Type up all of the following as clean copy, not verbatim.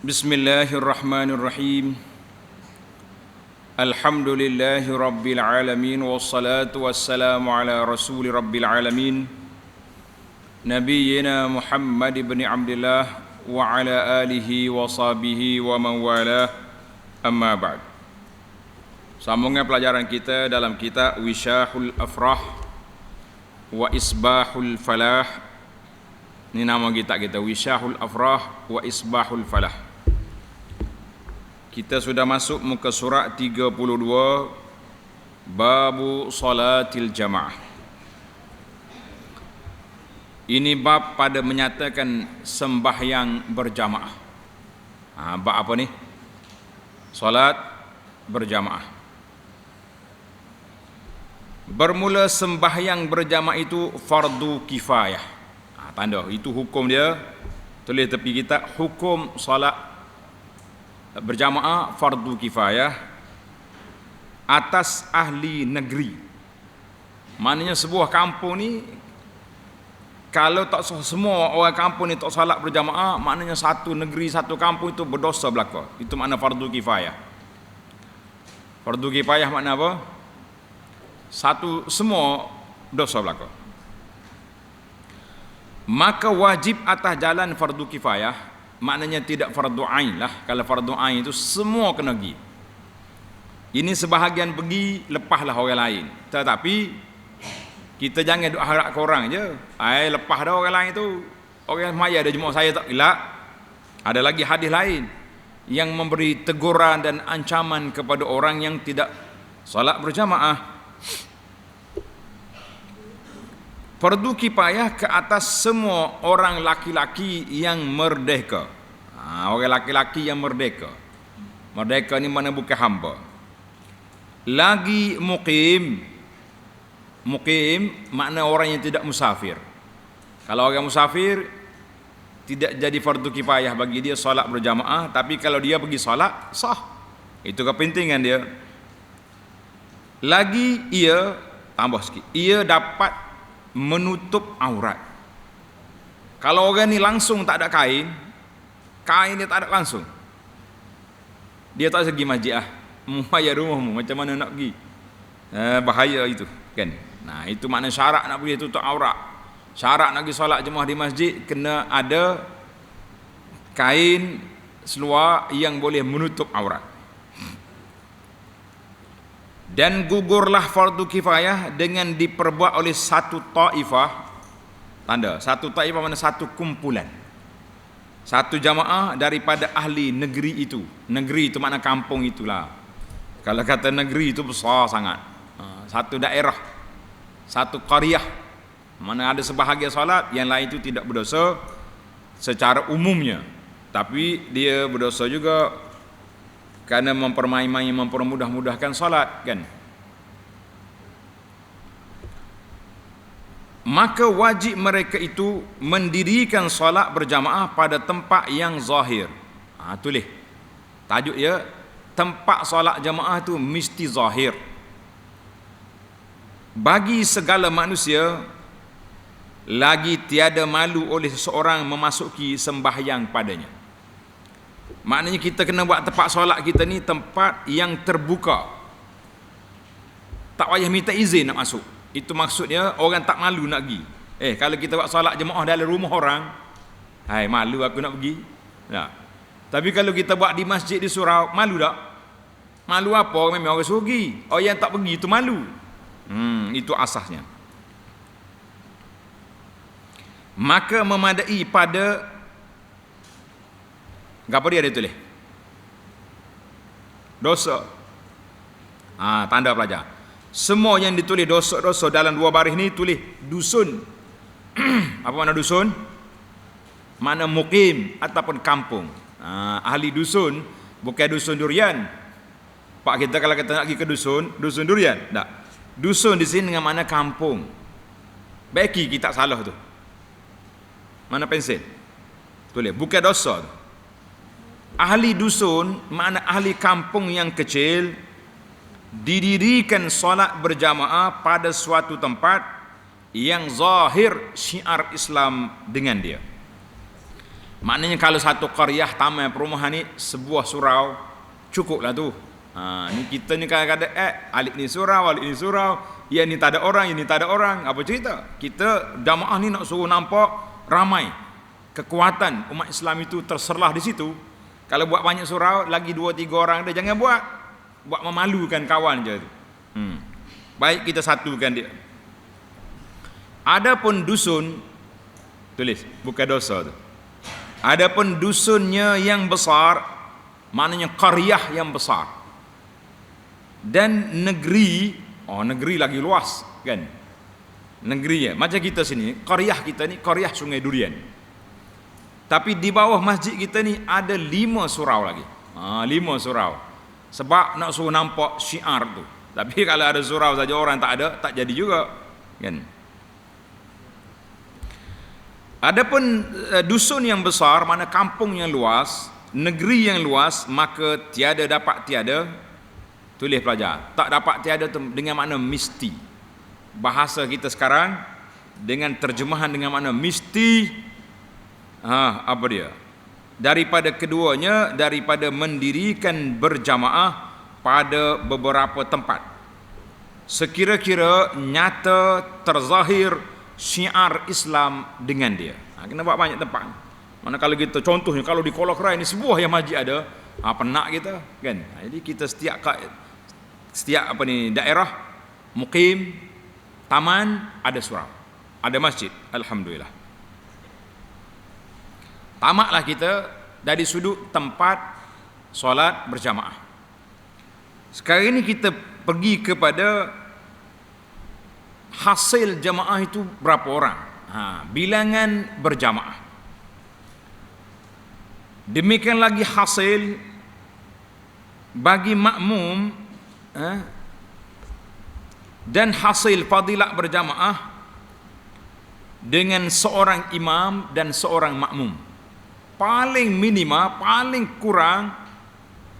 Bismillahirrahmanirrahim. Alhamdulillahi rabbil alamin wassalatu wassalamu ala rasuli rabbil alamin nabiyyina Muhammad ibn Abdullah wa ala alihi wa sahbihi wa man walah, amma ba'd. Sambungan pelajaran kita dalam kitab Wisyahul Afrah wa Isbahul Falah. Ini nama kita Wisyahul Afrah wa Isbahul Falah. Kita sudah masuk muka surat 32, Babu Salatil Jamaah. Ini bab pada menyatakan sembahyang berjamaah. Bab apa ni? Salat berjamaah. Bermula sembahyang berjamaah itu fardu kifayah. Tanda itu hukum dia. Tulis tepi kita, hukum salat berjamaah fardu kifayah atas ahli negeri. Maknanya sebuah kampung ni kalau tak semua orang kampung ni tak salat berjamaah, maknanya satu negeri, satu kampung itu berdosa belaka. Itu makna fardu kifayah. Fardu kifayah makna apa? Semua dosa belaka. Maka wajib atas jalan fardu kifayah, maknanya tidak fardu ain lah. Kalau fardu ain itu semua kena pergi. Ini sebahagian pergi, lepaslah orang lain. Tetapi kita jangan duk harap ke orang je. Lepas dah orang lain tu. Orang semaya ada jemaah saya tak elak. Ada lagi hadis lain yang memberi teguran dan ancaman kepada orang yang tidak salat berjamaah. Fardu kifayah ke atas semua orang laki-laki yang merdeka. Orang laki-laki yang merdeka. Merdeka ni mana bukan hamba. Lagi muqim. Muqim makna orang yang tidak musafir. Kalau orang musafir tidak jadi fardu kifayah bagi dia solat berjamaah, tapi kalau dia pergi solat sah. Itu kepentingan dia. Lagi ia tambah sikit. Ia dapat menutup aurat. Kalau orang ni langsung tak ada kain dia tak ada langsung, dia tak segi masjid bayar rumahmu, macam mana nak pergi? Bahaya itu kan. Itu makna syarat nak pergi tutup aurat. Syarat nak pergi solat jemaah di masjid kena ada kain seluar yang boleh menutup aurat. Dan gugurlah fardu kifayah dengan diperbuat oleh satu taifah. Tanda, satu taifah mana satu kumpulan. Satu jamaah daripada ahli negeri itu. Negeri itu makna kampung itulah. Kalau kata negeri itu besar sangat. Satu daerah, satu qaryah. Mana ada sebahagian salat, yang lain itu tidak berdosa secara umumnya. Tapi dia berdosa juga kerana mempermain-main, mempermudah-mudahkan salat kan. Maka wajib mereka itu mendirikan salat berjamaah pada tempat yang zahir. Tulis tajuk ya, tempat salat jamaah itu mesti zahir. Bagi segala manusia, lagi tiada malu oleh seseorang memasuki sembahyang padanya. Maknanya kita kena buat tempat solat kita ni tempat yang terbuka. Tak payah minta izin nak masuk. Itu maksudnya orang tak malu nak pergi. Kalau kita buat solat jemaah dalam rumah orang, malu aku nak pergi. Tapi kalau kita buat di masjid di surau, malu tak? Malu apa? Memang orang suruh pergi. Orang yang tak pergi itu malu. Itu asasnya. Maka memadai pada apa dia tulis? Dosa. Tanda pelajar. Semua yang ditulis dosa-dosa dalam dua baris ni tulis dusun. Apa makna dusun? Makna mukim ataupun kampung. Ahli dusun bukan dusun durian. Pak kita kalau kita nak pergi ke dusun durian, tak. Dusun di sini dengan makna kampung. Baiki kita salah tu. Mana pensil? Tulis bukan dosa tu. Ahli dusun makna ahli kampung yang kecil, didirikan solat berjamaah pada suatu tempat yang zahir syiar Islam dengan dia. Maknanya kalau satu qaryah taman perumahan ni sebuah surau cukuplah tu. Ni kita ni kadang-kadang alik ni surau, ya ni tak ada orang, ini tak ada orang. Apa cerita? Kita jamaah ni nak suruh nampak ramai. Kekuatan umat Islam itu terserlah di situ. Kalau buat banyak surau, lagi 2-3 orang dia jangan buat. Buat memalukan kawan je tu. Baik kita satukan dia. Adapun dusun, tulis, bukan dosa tu. Adapun dusunnya yang besar, maknanya qaryah yang besar. Dan negeri, negeri lagi luas kan. Negeri ya, macam kita sini, qaryah kita ni qaryah Sungai Durian. Tapi di bawah masjid kita ni ada 5 surau lagi. 5 surau. Sebab nak suruh nampak syiar tu. Tapi kalau ada surau saja orang tak ada, tak jadi juga kan. Adapun dusun yang besar, mana kampung yang luas, negeri yang luas, maka tiada dapat tiada. Tulis pelajar, tak dapat tiada dengan makna mesti. Bahasa kita sekarang dengan terjemahan dengan makna mesti, apa dia? Daripada keduanya, daripada mendirikan berjamaah pada beberapa tempat, sekira-kira nyata terzahir syiar Islam dengan dia. Kena buat banyak tempat. Mana kalau kita contohnya kalau di Kuala Kerai ni sebuah yang masjid ada, penat kita kan. Jadi kita setiap daerah mukim, taman ada surau, ada masjid. Alhamdulillah. Tamatlah kita dari sudut tempat solat berjamaah. Sekarang ini kita pergi kepada hasil jamaah itu berapa orang, bilangan berjamaah. Demikian lagi hasil bagi makmum, dan hasil fadilat berjamaah dengan seorang imam dan seorang makmum. Paling minima, paling kurang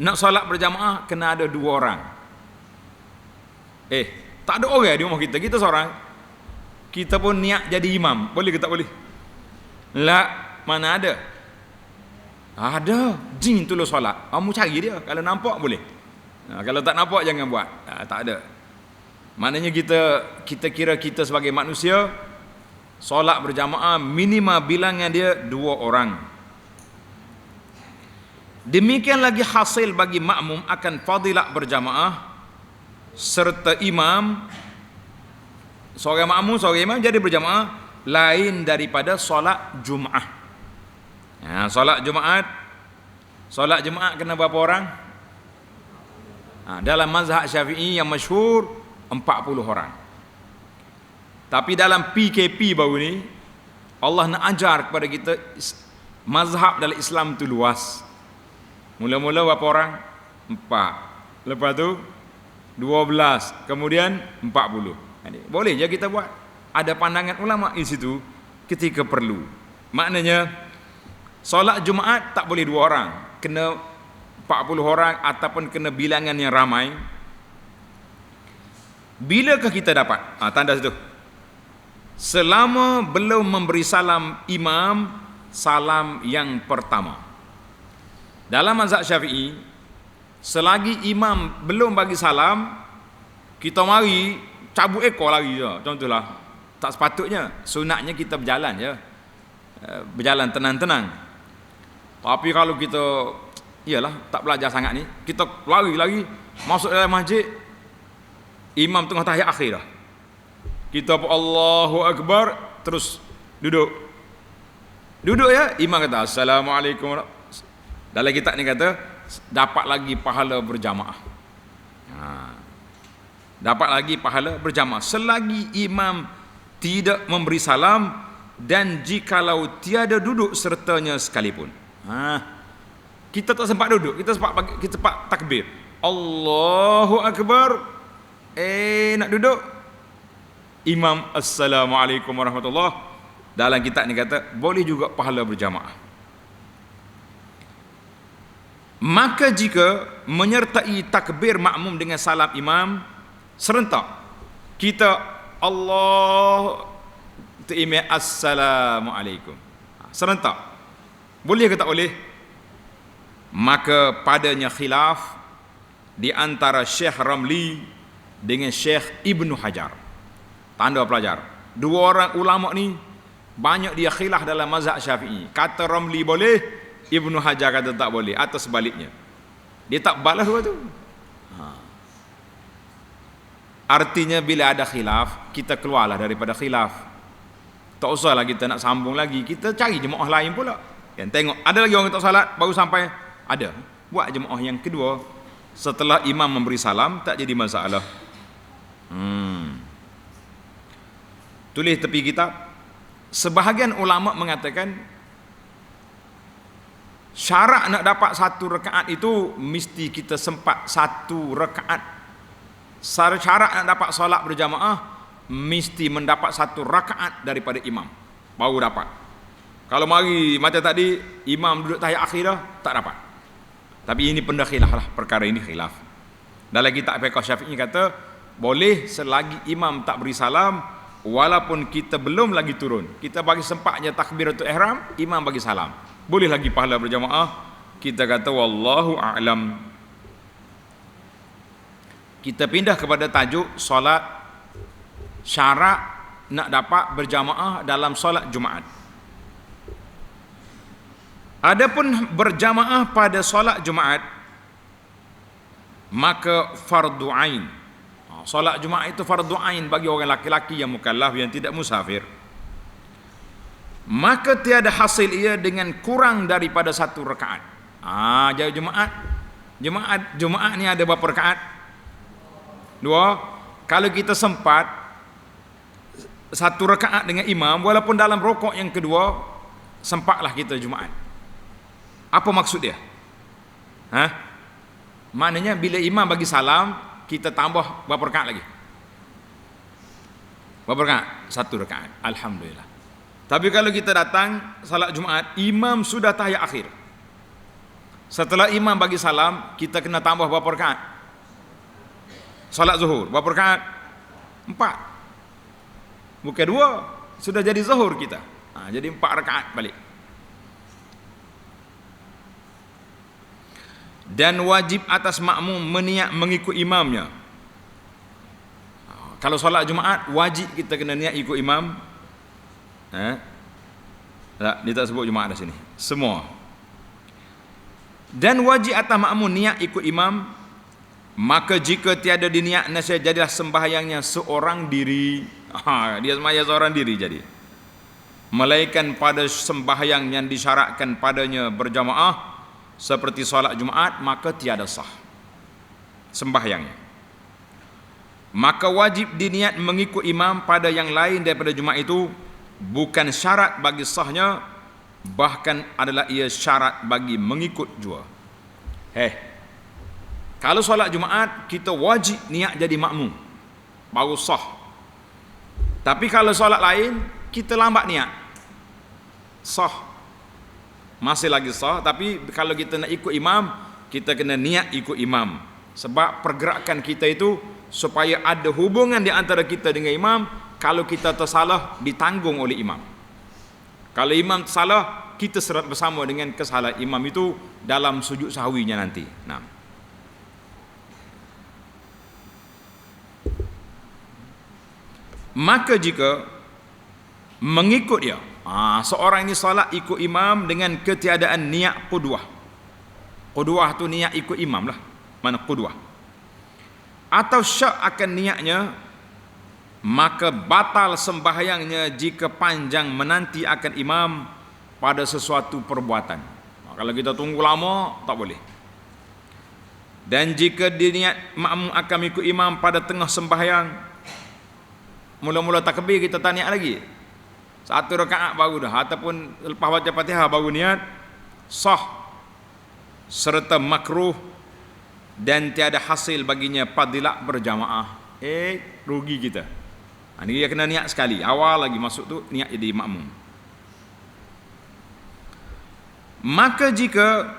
nak solat berjamaah kena ada 2 orang. Tak ada orang di rumah kita, kita seorang. Kita pun niat jadi imam, boleh ke tak boleh? Mana ada? Ada, jin tu lo solat. Kamu cari dia, kalau nampak boleh. Kalau tak nampak jangan buat. Tak ada. Maknanya kita kira kita sebagai manusia, solat berjamaah minima bilangan dia 2 orang. Demikian lagi hasil bagi makmum akan fadilat berjamaah serta imam. Seorang makmum, seorang imam jadi berjamaah lain daripada solat Jumaat. Solat Jumaat kena berapa orang? Dalam mazhab Syafi'i yang masyhur 40 orang. Tapi dalam PKP baru ni Allah nak ajar kepada kita mazhab dalam Islam tu luas. Mula-mula berapa orang? 4. Lepas tu 12, kemudian 40. Boleh je kita buat. Ada pandangan ulama di situ ketika perlu. Maknanya solat Jumaat tak boleh 2 orang, kena 40 orang ataupun kena bilangan yang ramai. Bilakah kita dapat? Tanda situ. Selama belum memberi salam imam, salam yang pertama. Dalam mazhab Syafi'i, selagi imam belum bagi salam, kita mari cabut ekor lari je. Contohlah, tak sepatutnya. Sunatnya kita berjalan je, berjalan tenang-tenang. Tapi kalau kita tak belajar sangat ni, kita lari masuk dalam masjid, imam tengah tahiyat akhir dah, kita Allahu Akbar, terus duduk ya, imam kata Assalamualaikum. Dalam kitab ni kata dapat lagi pahala berjamaah. Dapat lagi pahala berjamaah selagi imam tidak memberi salam dan jikalau tiada duduk sertanya sekalipun. Kita tak sempat duduk, kita sempat takbir, Allahu Akbar, nak duduk, imam Assalamualaikum warahmatullahi. Dalam kitab ni kata boleh juga pahala berjamaah. Maka jika menyertai takbir makmum dengan salam imam serentak, kita Allah Assalamualaikum serentak, Boleh ke tak boleh? Maka padanya khilaf di antara Syekh Ramli dengan Syekh Ibnu Hajar. Tanda pelajar. Dua orang ulama ni banyak dia khilaf dalam mazhab Syafi'i. Kata Ramli boleh, Ibnu Hajar kata tak boleh, atau sebaliknya. Dia tak balas dua tu. Artinya bila ada khilaf, kita keluarlah daripada khilaf. Tak usahlah kita nak sambung lagi, kita cari jemaah lain pula. Kan tengok, ada lagi orang tak salat baru sampai, ada. Buat jemaah yang kedua setelah imam memberi salam, tak jadi masalah. Tulis tepi kitab. Sebahagian ulama mengatakan syarat nak dapat satu rakaat itu mesti kita sempat satu rakaat. Syarat nak dapat solat berjamaah mesti mendapat satu rakaat daripada imam, baru dapat. Kalau mari macam tadi imam duduk tahiyat akhir dah, tak dapat. Tapi ini benda khilaf lah, perkara ini khilaf. Dalam kitab fiqh Syafi'i kata boleh selagi imam tak beri salam, walaupun kita belum lagi turun, kita bagi sempatnya takbiratul ihram, imam bagi salam, boleh lagi pahala berjamaah. Kita kata wallahu a'lam. Kita pindah kepada tajuk solat syarat nak dapat berjamaah dalam solat Jumaat. Adapun berjamaah pada solat Jumaat, maka fardu ain. Solat Jumaat itu fardu ain bagi orang laki-laki yang mukallaf, yang tidak musafir. Maka tiada hasil ia dengan kurang daripada satu rakaat. Jadi Jumaat ni ada berapa rakaat? 2. Kalau kita sempat satu rakaat dengan imam, walaupun dalam rokok yang kedua, sempatlah kita Jumaat. Apa maksud dia? Maknanya bila imam bagi salam, kita tambah berapa rakaat lagi? Berapa rakaat? Satu rakaat. Alhamdulillah. Tapi kalau kita datang salat Jumaat, imam sudah tahiyat akhir. Setelah imam bagi salam, kita kena tambah berapa rakaat? Salat zuhur, berapa rakaat? 4. Bukan 2. Sudah jadi zuhur kita. Jadi 4 rakaat balik. Dan wajib atas makmum meniat mengikut imamnya. Kalau solat Jumaat, wajib kita kena niat ikut imam. Tak, dia tak sebut Jumaat dah sini. Semua. Dan wajib atas makmum niat ikut imam. Maka jika tiada diniat, nasya jadilah sembahyangnya seorang diri. Dia sembahyang seorang diri jadi. Melainkan pada sembahyang yang disyaratkan padanya berjamaah, seperti solat Jumaat, maka tiada sah sembahyangnya. Maka wajib diniat mengikut imam pada yang lain daripada Jumaat itu bukan syarat bagi sahnya, bahkan adalah ia syarat bagi mengikut jua. Kalau solat Jumaat kita wajib niat jadi makmum, baru sah. Tapi kalau solat lain kita lambat niat, sah. Masih lagi sah, tapi kalau kita nak ikut imam, kita kena niat ikut imam. Sebab pergerakan kita itu supaya ada hubungan di antara kita dengan imam. Kalau kita tersalah, ditanggung oleh imam. Kalau imam tersalah, kita serta bersama dengan kesalahan imam itu dalam sujud sahwinya nanti. Maka jika mengikut dia, seorang ini salat ikut imam dengan ketiadaan niat qudwah. Qudwah tu niat ikut imam lah. Mana qudwah? Atau syak akan niatnya, maka batal sembahyangnya jika panjang menanti akan imam pada sesuatu perbuatan. Kalau kita tunggu lama, tak boleh. Dan jika diniat makmum akan ikut imam pada tengah sembahyang, mula-mula takbir kita tak niat lagi, satu rakaat baru dah, ataupun lepas baca Fatihah baru niat, sah serta makruh dan tiada hasil baginya fadilat berjamaah. Rugi kita. Ini dia kena niat sekali, awal lagi masuk tu niat jadi makmum. Maka jika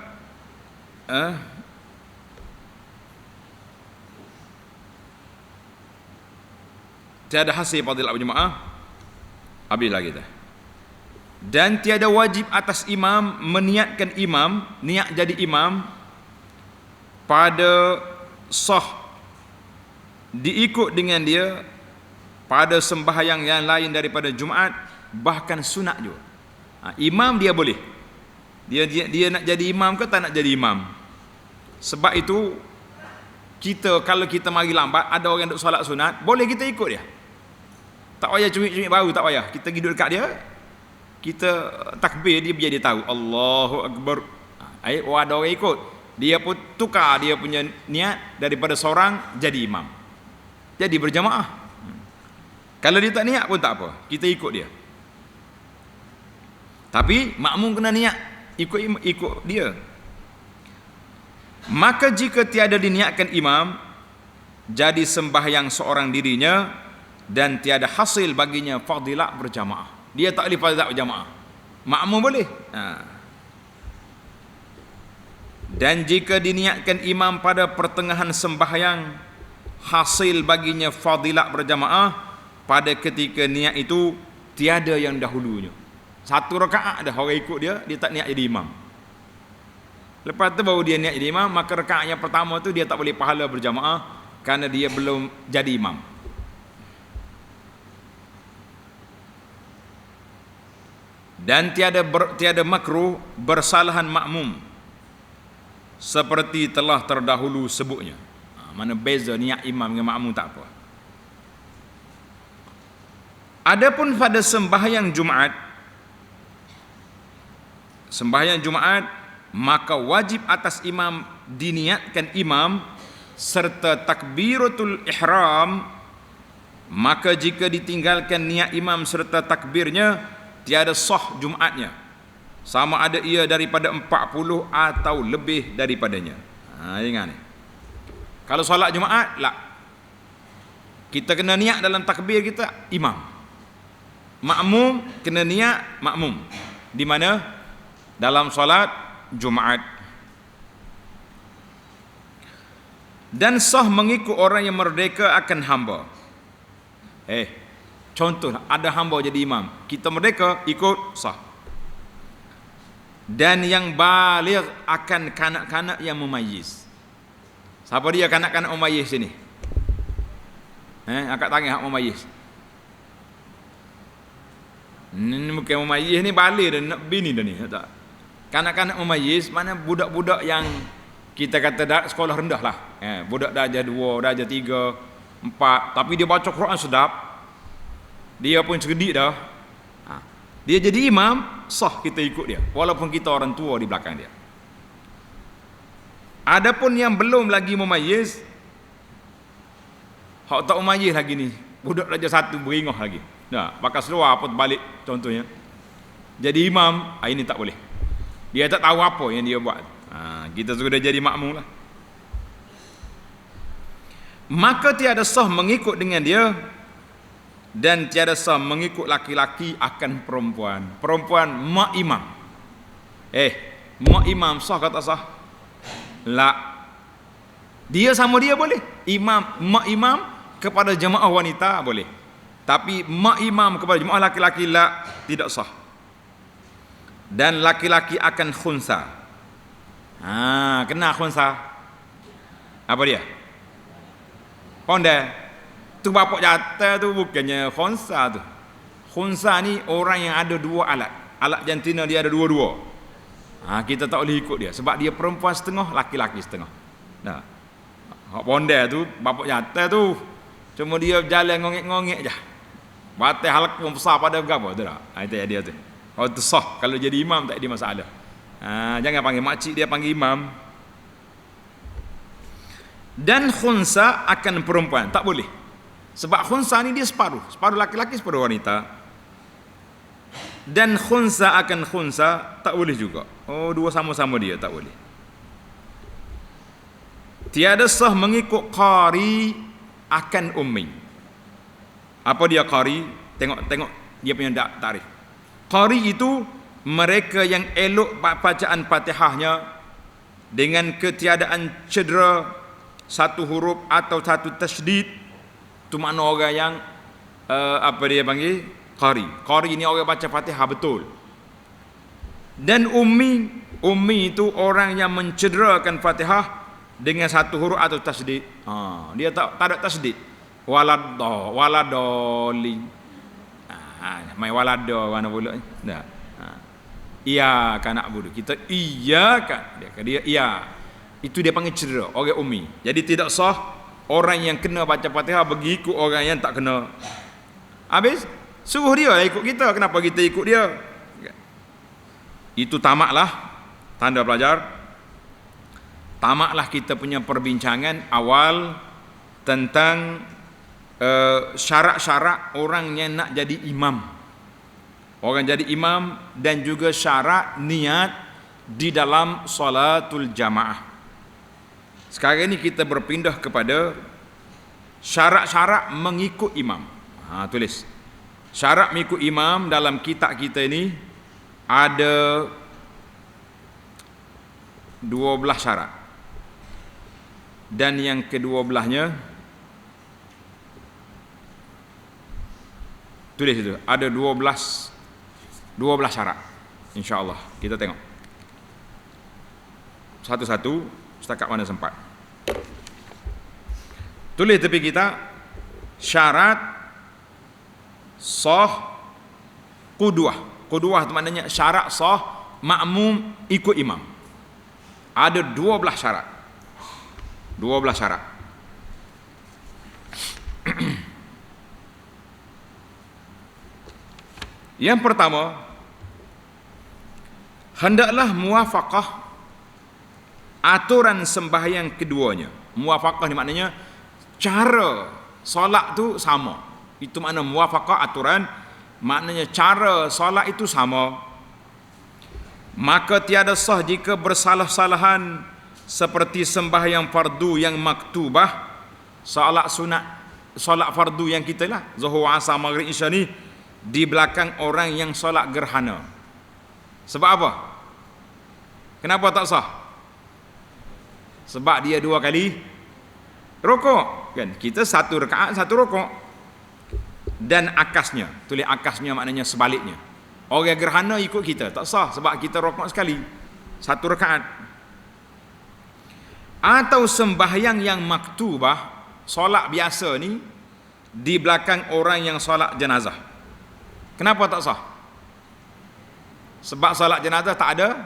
tiada hasil fadilat berjamaah, habislah kita. Dan tiada wajib atas imam meniatkan imam, niat jadi imam pada sah diikut dengan dia pada sembahyang yang lain daripada Jumaat, bahkan sunat juga. Imam dia boleh. Dia nak jadi imam ke tak nak jadi imam. Sebab itu kalau kita mari lambat, ada orang duk solat sunat, boleh kita ikut dia. Tak payah cumi-cumi baru, tak payah. Kita pergi duduk dekat dia, kita takbir, dia biar dia tahu Allahu Akbar. Ada orang ikut. Dia pun tukar dia punya niat daripada seorang jadi imam. Jadi berjamaah. Kalau dia tak niat pun tak apa, kita ikut dia. Tapi makmum kena niat ikut dia. Maka jika tiada diniatkan imam, jadi sembahyang seorang dirinya dan tiada hasil baginya fadilah berjamaah. Dia tak boleh fadilah berjamaah. Makmum boleh. Dan jika diniatkan imam pada pertengahan sembahyang, hasil baginya fadilah berjamaah pada ketika niat itu tiada yang dahulunya. Satu rakaat dah orang ikut dia tak niat jadi imam. Lepas tu baru dia niat jadi imam, maka rakaat yang pertama tu dia tak boleh pahala berjamaah kerana dia belum jadi imam. Dan tiada makruh bersalahan makmum seperti telah terdahulu sebutnya. Mana beza niat imam dengan makmum tak apa. Adapun pada sembahyang Jumaat, maka wajib atas imam diniatkan imam serta takbiratul ihram. Maka jika ditinggalkan niat imam serta takbirnya, tiada sah Jumaatnya, sama ada ia daripada 40 atau lebih daripadanya. Ingat ni, kalau solat Jumaat lah, kita kena niat dalam takbir kita imam, makmum kena niat makmum. Di mana? Dalam solat Jumaat. Dan sah mengikut orang yang merdeka akan hamba. Contoh, ada hamba jadi imam, kita merdeka ikut, sah. Dan yang baligh akan kanak-kanak yang mumayyiz. Siapa dia kanak-kanak mumayyiz sini? Angkat tangan hak mumayyiz. Ni bukan mumayyiz ni, baligh dah, nak bini dah ni, tak. Kanak-kanak mumayyiz mana budak-budak yang kita kata dah sekolah rendah lah. Budak darjah 2, darjah 3, 4, tapi dia baca Quran sedap. Dia pun cerdik dah. Dia jadi imam, sah kita ikut dia walaupun kita orang tua di belakang dia. Adapun yang belum lagi mumayyiz, hak tak mumayyiz lagi ni, budak darjah 1 beringah lagi. Pakai seluar apa terbalik contohnya, jadi imam, ini tak boleh. Dia tak tahu apa yang dia buat. Kita sudah jadi makmum lah. Maka tiada sah mengikut dengan dia, dan tiada sah mengikut laki-laki akan perempuan. Perempuan mak imam. Mak imam sah kata sah? La. Dia sama dia boleh. Mak imam kepada jemaah wanita boleh. Tapi mak imam kepada jemaah laki-laki la, tidak sah. Dan laki-laki akan khunsa. Kena khunsa. Apa dia? Ponda. Tu bapak jatah tu bukannya khunsa tu. Khunsa ni orang yang ada 2 alat. Alat jantina dia ada 2-2. Kita tak boleh ikut dia sebab dia perempuan setengah, laki-laki setengah. Hak ponda tu bapak jatah tu cuma dia jalan ngongek-ngongek je. Batai halak pun besar pada berapa tu dah. Itu dia tu. Kalau tu sah, kalau jadi imam tak ada masalah. Jangan panggil makcik, dia panggil imam. Dan khunsa akan perempuan tak boleh. Sebab khunsa ni dia separuh laki-laki, separuh wanita. Dan khunsa akan khunsa tak boleh juga. Dua sama-sama dia tak boleh. Tiada sah mengikut qari akan ummi. Apa dia qari? Tengok dia punya tarikh. Qari itu mereka yang elok bacaan Fatihahnya dengan ketiadaan cedera satu huruf atau satu tasydid. Itu makna orang yang apa dia panggil? Qari. Qari ni orang baca Fatihah betul. Dan ummi itu orang yang mencederakan Fatihah dengan satu huruf atau tasdid. Dia tak ada tasdid. Waladolin. Mai walado mana pula? Dah. Iya kan nak budu. Kita iya kan. Dia iya. Itu dia panggil cedera, orang ummi. Jadi tidak sah orang yang kena baca Fatihah bagi ikut orang yang tak kena. Habis suruh dia lah ikut kita. Kenapa kita ikut dia? Itu tamaklah tanda pelajar. Tamaklah kita punya perbincangan awal tentang syarat-syarat orang yang nak jadi imam. Orang jadi imam dan juga syarat niat di dalam salatul jamaah. Sekarang ini kita berpindah kepada syarat-syarat mengikut imam. Tulis. Syarat mengikut imam dalam kitab kita ini ada 12 syarat. Dan yang ke-12-nya tulis itu, ada 12 syarat. InsyaAllah kita tengok satu-satu setakat mana sempat. Tulis tepi kita syarat sah qudwah. Qudwah itu maknanya syarat sah makmum ikut imam. Ada 12 syarat. 12 syarat. Yang pertama, hendaklah muwafaqah aturan sembahyang keduanya. Muwafaqah ni maknanya cara solat tu sama. Itu makna muwafaqah aturan, maknanya cara solat itu sama. Maka tiada sah jika bersalah-salahan seperti sembahyang fardu yang maktubah, solat sunat, solat fardu yang kita lah, zuhur, asar, maghrib, isya ni di belakang orang yang solat gerhana. Sebab apa? Kenapa tak sah? Sebab dia 2 kali rokok, kan? Kita 1 rakaat 1 rokok. Dan akasnya, tulis akasnya maknanya sebaliknya. Orang gerhana ikut kita, tak sah sebab kita rokok sekali 1 rakaat. Atau sembahyang yang maktubah, solat biasa ni di belakang orang yang solat jenazah. Kenapa tak sah? Sebab solat jenazah tak ada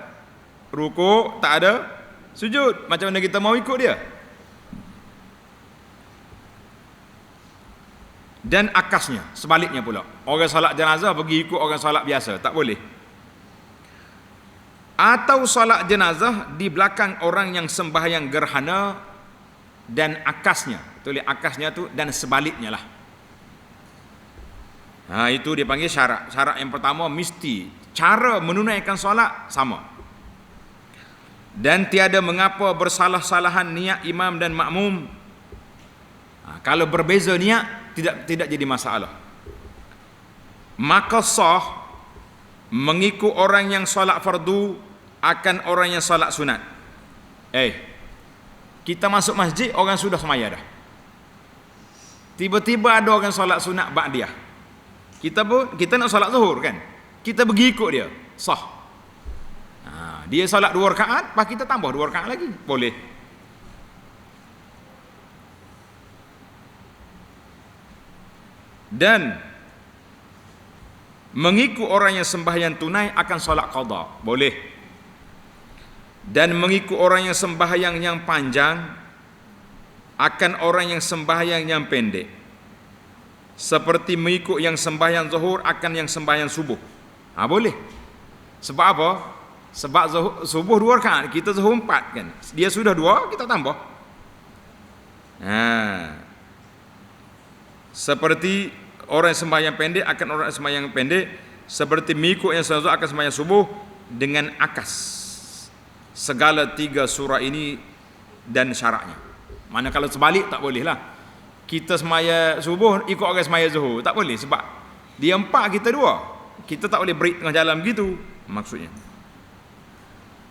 rukuk, tak ada sujud. Macam mana kita mau ikut dia? Dan akasnya, sebaliknya pula. Orang solat jenazah pergi ikut orang solat biasa, tak boleh. Atau solat jenazah di belakang orang yang sembahyang gerhana dan akasnya. Tulis akasnya tu dan sebaliknya lah. Itu dia panggil syarat. Syarat yang pertama mesti cara menunaikan solat sama. Dan tiada mengapa bersalah-salahan niat imam dan makmum. Kalau berbeza niat tidak jadi masalah. Maka sah mengikut orang yang solat fardu akan orang yang solat sunat. Kita masuk masjid, orang sudah semaya dah. Tiba-tiba ada orang solat sunat ba'diyah. Kita nak solat zuhur kan? Kita pergi ikut dia, sah. Dia solat 2 rakaat, lepas kita tambah 2 rakaat lagi, boleh. Dan mengikut orang yang sembahyang tunai akan solat qada, boleh. Dan mengikut orang yang sembahyang yang panjang akan orang yang sembahyang yang pendek. Seperti mengikut yang sembahyang zuhur akan yang sembahyang subuh. Boleh. Sebab apa? Sebab subuh 2 rakaat, kita zuhur 4 kan. Dia sudah 2, kita tambah. Seperti orang yang sembahyang pendek akan orang yang sembahyang pendek, seperti mengikut yang sembahyang zuhur akan sembahyang subuh dengan akas. Segala 3 surah ini dan syaratnya. Mana kalau sebalik tak boleh lah. Kita semaya subuh ikut orang semaya zuhur, tak boleh sebab dia 4, kita 2. Kita tak boleh break tengah jalan begitu maksudnya.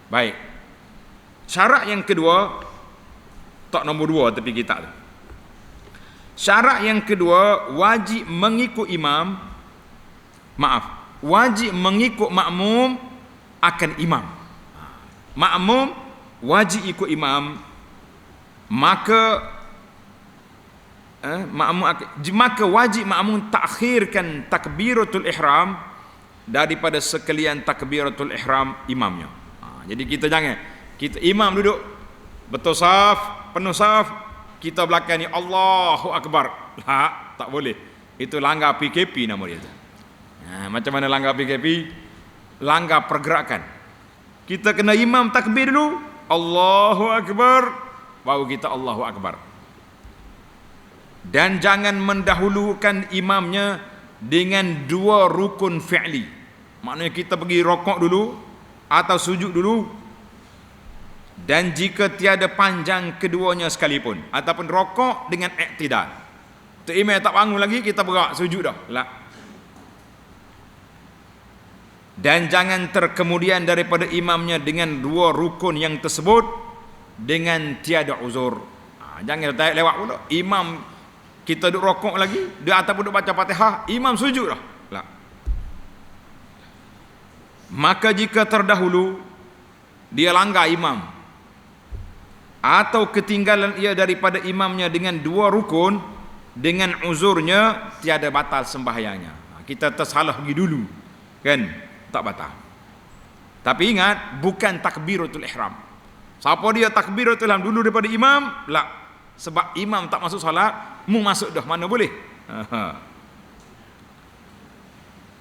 Baik. Syarat yang kedua, tak nombor 2 tepi kita tu. Syarat yang kedua, wajib mengikut imam. Wajib mengikut makmum akan imam. Makmum wajib ikut imam, maka maka wajib makmum takhirkan takbiratul ihram daripada sekalian takbiratul ihram imamnya. Jadi kita jangan, kita imam duduk betul saf, penuh saf, kita belakang ni Allahu Akbar. Tak boleh. Itu langgar PKP nama dia tu. Macam mana langgar PKP? Langgar pergerakan. Kita kena imam takbir dulu, Allahu Akbar, baru kita Allahu Akbar. Dan jangan mendahulukan imamnya dengan dua rukun fi'li. Maknanya kita pergi rokok dulu atau sujud dulu, dan jika tiada panjang keduanya sekalipun, ataupun rokok dengan iktidal. Tu imam tak bangun lagi, kita bergerak sujud dah. Dan jangan terkemudian daripada imamnya dengan dua rukun yang tersebut dengan tiada uzur. Jangan tak lewat pula. Imam kita duduk rokok lagi, dia ataupun duduk baca Fatihah, imam sujud dah. Maka jika terdahulu dia langgar imam atau ketinggalan ia daripada imamnya dengan dua rukun, dengan uzurnya tiada batal sembahyangnya. Kita tersalah pergi dulu, kan? Tak batal. Tapi ingat, bukan takbiratul ihram. Siapa dia takbiratul ihram dulu daripada imam? Sebab imam tak masuk solat, mu masuk dah, mana boleh.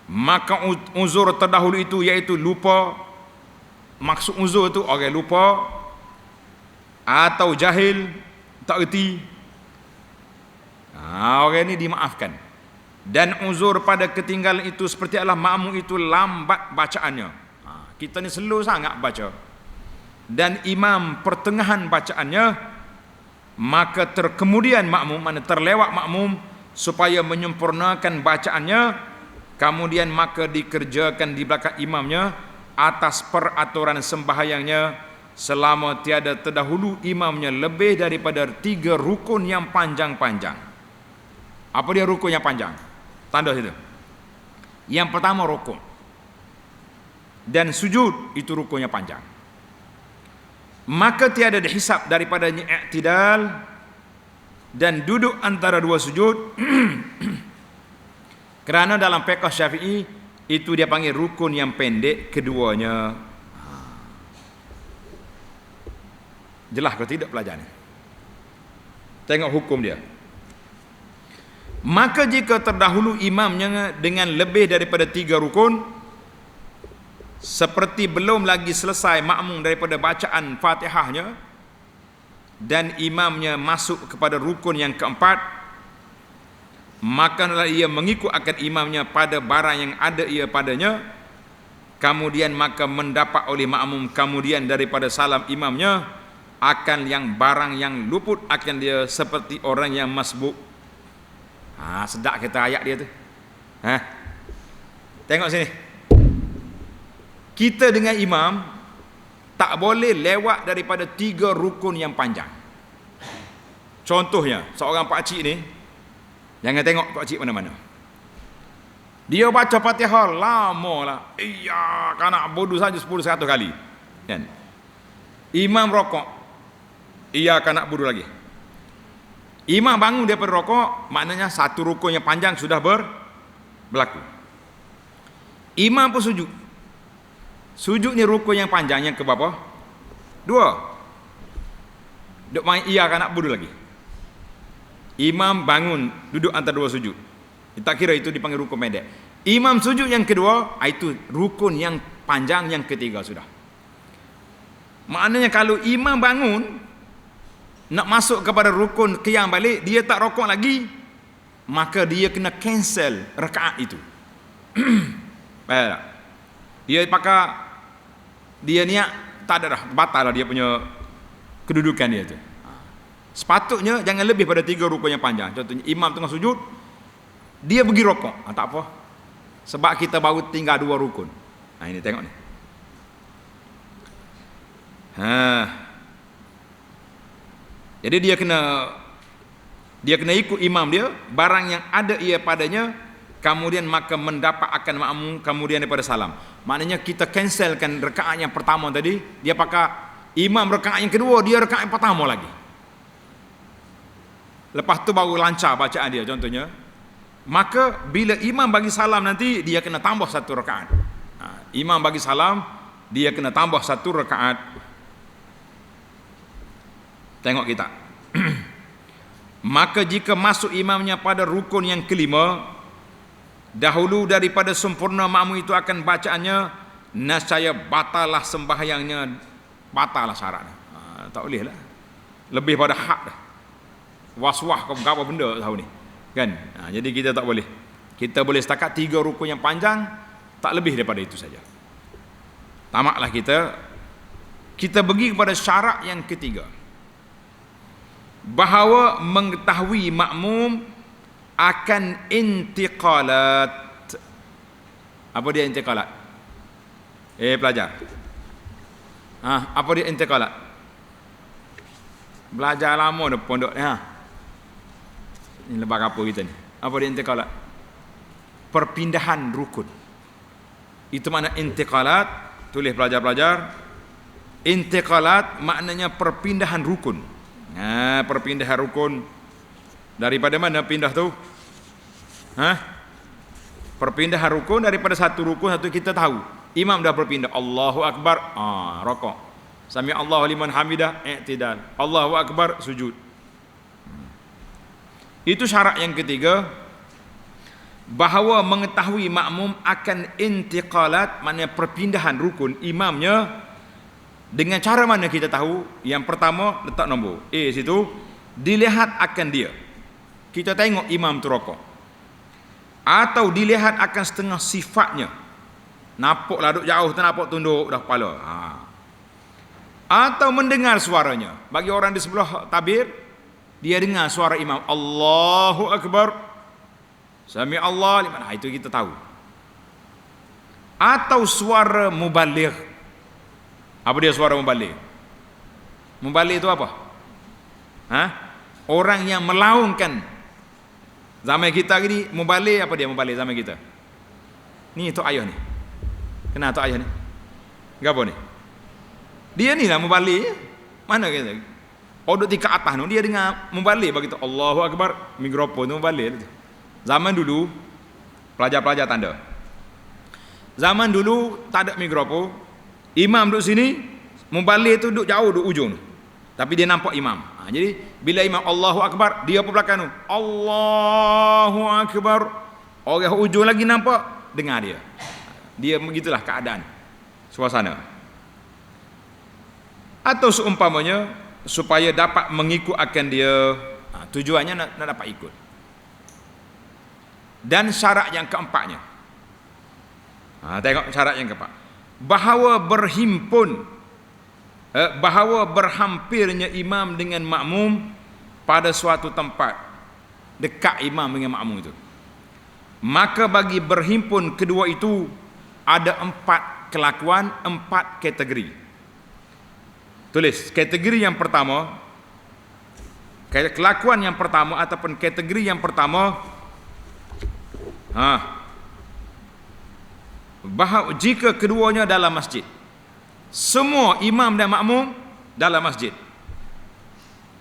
Maka uzur terdahulu itu iaitu lupa. Maksud uzur itu orang lupa atau jahil, tak erti. Orang ini dimaafkan. Dan uzur pada ketinggalan itu seperti adalah makmum itu lambat bacaannya. Kita ni slow sangat baca, dan imam pertengahan bacaannya, maka terkemudian makmum, mana terlewat makmum supaya menyempurnakan bacaannya, kemudian maka dikerjakan di belakang imamnya atas peraturan sembahyangnya selama tiada terdahulu imamnya lebih daripada 3 rukun yang panjang-panjang. Apa dia rukun yang panjang? Tanda situ. Yang pertama rukuk dan sujud, itu rukunnya panjang. Maka tiada dihisap daripadanya i'tidal dan duduk antara dua sujud. Kerana dalam fiqh Syafi'i itu dia panggil rukun yang pendek keduanya. Jelas ke tidak pelajaran? Tengok hukum dia. Maka jika terdahulu imamnya dengan lebih daripada 3 rukun, seperti belum lagi selesai makmum daripada bacaan Fatihahnya, dan imamnya masuk kepada rukun yang keempat, maka ia mengikut akan imamnya pada barang yang ada ia padanya, kemudian maka mendapat oleh makmum kemudian daripada salam imamnya akan yang barang yang luput akan dia seperti orang yang masbuk. Sedap kita ayat dia tu. Tengok sini. Kita dengan imam tak boleh lewat daripada 3 rukun yang panjang. Contohnya, seorang pakcik ni, jangan tengok pakcik mana-mana. Dia baca Fatihah lama lah. Kanak bodoh saja 10-100 kali. Kan? Imam rokok. Kanak bodoh lagi. Imam bangun daripada rokok, maknanya 1 rukun yang panjang sudah berlaku. Imam pun sujud. Sujud ni rukun yang panjang yang ke berapa? 2. Duk main kanak bodoh lagi. Imam bangun duduk antara 2 sujud. Tak kira itu dipanggil rukun pendek. Imam sujud yang kedua, itu rukun yang panjang yang ketiga sudah. Maknanya kalau imam bangun nak masuk kepada rukun qiyam balik, dia tak rokok lagi, maka dia kena cancel rakaat itu. Baik tak? Dia niat tak ada dah, batal lah dia punya kedudukan dia tu. Sepatutnya jangan lebih pada 3 rukun yang panjang. Contohnya imam tengah sujud, dia pergi rokok, tak apa, sebab kita baru tinggal 2 rukun. Ini tengok ni. Jadi dia kena ikut imam dia, barang yang ada ia padanya, kemudian maka mendapat akan makmum kemudian daripada salam. Maknanya kita cancelkan rakaat yang pertama tadi, dia pakai imam rakaat yang kedua, dia rakaat yang pertama lagi. Lepas tu baru lancar bacaan dia contohnya. Maka bila imam bagi salam nanti dia kena tambah satu rakaat. Imam bagi salam dia kena tambah satu rakaat. Tengok kita. Maka jika masuk imamnya pada rukun yang kelima, dahulu daripada sempurna makmum itu akan bacaannya, nescaya batalah sembahyangnya, batalah syaratnya. Tak boleh lah. Lebih pada hak dah. Was-was kau apa benda tahu ni. Kan? Jadi kita tak boleh. Kita boleh setakat 3 rukun yang panjang, tak lebih daripada itu saja. Tamaklah kita. Kita pergi kepada syarat yang ketiga. Bahawa mengetahui makmum akan intiqalat. Apa dia intiqalat? Pelajar. Apa dia intiqalat? Belajar lama dah pondok ni. Ini lebar apa kita ni? Apa dia intiqalat? Perpindahan rukun. Itu makna intiqalat. Tulis pelajar-pelajar. Intiqalat maknanya perpindahan rukun. Perpindahan rukun. Daripada mana pindah tu? Perpindahan rukun daripada satu rukun satu kita tahu. Imam dah berpindah. Allahu Akbar. Rokok. Sami Allahu liman hamidah. I'tidal. Allahu Akbar. Sujud. Itu syarat yang ketiga. Bahawa mengetahui makmum akan intiqalat, maknanya perpindahan rukun imamnya. Dengan cara mana kita tahu? Yang pertama, letak nombor situ. Dilihat akan dia. Kita tengok imam tu rokok. Atau dilihat akan setengah sifatnya. Nampaklah duduk jauh, tak nampak tunduk dah kepala. Atau mendengar suaranya. Bagi orang di sebelah tabir, dia dengar suara imam. Allahu Akbar. Sami Allah liman. Itu kita tahu. Atau suara mubaligh. Apa dia suara mubaligh? Mubaligh itu apa? Orang yang melaungkan. Zaman kita ni mubaligh, apa dia mubaligh zaman kita? Ni tok ayah ni. Kenal tok ayah ni? Gapo ni? Dia ni lah mubaligh. Mana kita? Duduk tingkat atas tu, dia dengar mubaligh bagi tu Allahu Akbar, mikrofon tu mubaligh. Zaman dulu pelajar-pelajar tanda. Zaman dulu tak ada mikrofon. Imam duduk sini, mubaligh tu duduk jauh, duduk ujung tu. Tapi dia nampak imam. Jadi bila imam Allahu Akbar, dia pun belakang tu Allahu Akbar. Orang ujung lagi nampak, dengar dia. Dia begitulah keadaan suasana. Atau seumpamanya supaya dapat mengikut akan dia, tujuannya nak dapat ikut. Dan syarat yang keempatnya, tengok syarat yang keempat, bahawa berhimpun, bahawa berhampirnya imam dengan makmum pada suatu tempat, dekat imam dengan makmum itu. Maka bagi berhimpun kedua itu ada 4 kelakuan, 4 kategori. Tulis, kategori yang pertama, kelakuan yang pertama ataupun kategori yang pertama, bahawa jika keduanya dalam masjid, semua imam dan makmum dalam masjid.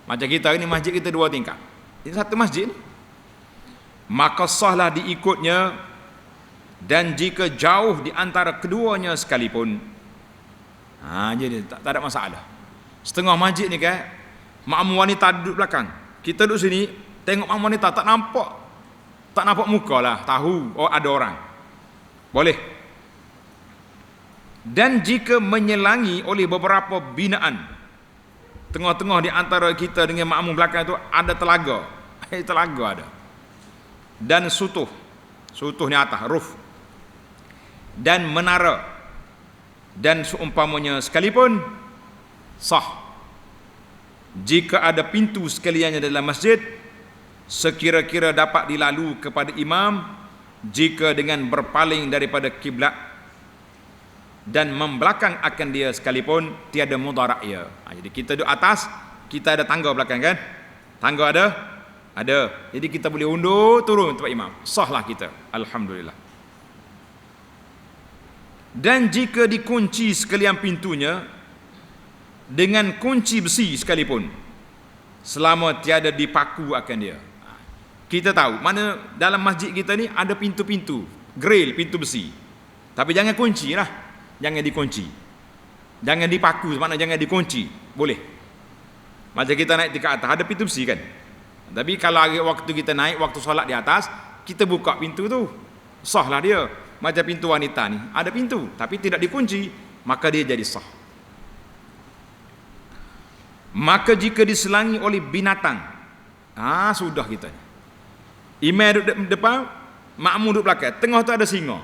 Macam kita ini masjid kita 2 tingkat, ini satu masjid, maka sahlah diikutnya. Dan jika jauh di antara keduanya sekalipun, jadi tak ada masalah. Setengah masjid ni kan, makmum wanita duduk belakang, kita duduk sini, tengok makmum wanita tak nampak muka lah, tahu ada orang, boleh. Dan jika menyelangi oleh beberapa binaan, tengah-tengah di antara kita dengan makmum belakang itu ada telaga, telaga ada, dan sutuh ni atas roof, dan menara, dan seumpamanya sekalipun, sah. Jika ada pintu sekaliannya dalam masjid, sekira-kira dapat dilalu kepada imam, jika dengan berpaling daripada kiblat dan membelakang akan dia sekalipun, tiada mudarat ia. Jadi kita duduk atas, kita ada tangga belakang kan? Tangga ada, Ada. Jadi kita boleh undur turun tempat imam. Sahlah kita. Alhamdulillah. Dan jika dikunci sekalian pintunya dengan kunci besi sekalipun, selama tiada dipaku akan dia. Kita tahu mana dalam masjid kita ni ada pintu-pintu, grill, pintu besi. Tapi jangan kunci lah. Jangan dikunci. Jangan dipaku, makna jangan dikunci. Boleh. Macam kita naik tingkat atas, ada pintu besi kan. Tapi kalau waktu kita naik, waktu solat di atas, kita buka pintu tu. Sahlah dia. Macam pintu wanita ni, ada pintu tapi tidak dikunci, maka dia jadi sah. Maka jika diselangi oleh binatang, sudah kita. Imam duduk depan, makmum duduk belakang, tengah tu ada singa.